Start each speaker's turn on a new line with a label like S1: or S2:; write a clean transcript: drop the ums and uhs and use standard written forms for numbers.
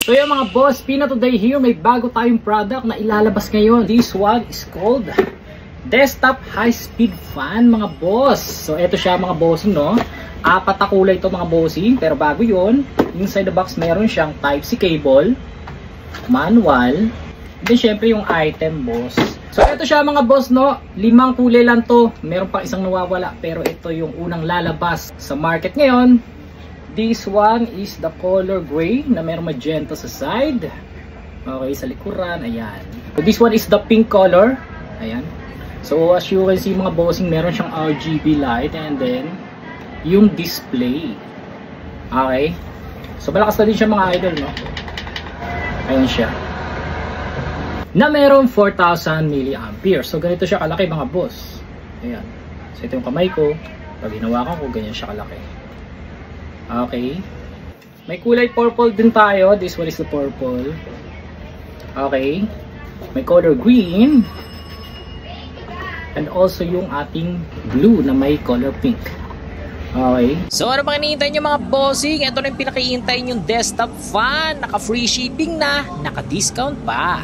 S1: So yung mga boss, Pina today here, may bago tayong product na ilalabas ngayon. This one is called Desktop High-Speed Fan, mga boss. So ito siya mga bossing, no? 4 na kulay ito mga bossing, pero bago yon, inside the box meron siyang Type-C cable, manual, then syempre yung item, boss. So ito siya mga boss, no? 5 kulay lang to, meron pang isang nawawala, pero ito yung unang lalabas sa market ngayon. This one is the color gray na meron magenta sa side, okay, sa likuran, ayan. So this one is the pink color, ayan. So as you can see mga bossing, meron siyang RGB light and then yung display. Okay. So malakas na din siya mga idol, no? Ayan siya. Na meron 4,000 mAh. So ganito siya kalaki mga boss. Ayan. So ito yung kamay ko. Pag hinawakan ko, ganyan siya kalaki. Okay. May kulay purple din tayo. This one is the purple. Okay. May color green. And also yung ating blue na may color pink. Okay.
S2: So ano bang hinihintay nyo mga bossing? Ito na yung pinakihintay yung desktop fan. Naka free shipping na, naka discount pa.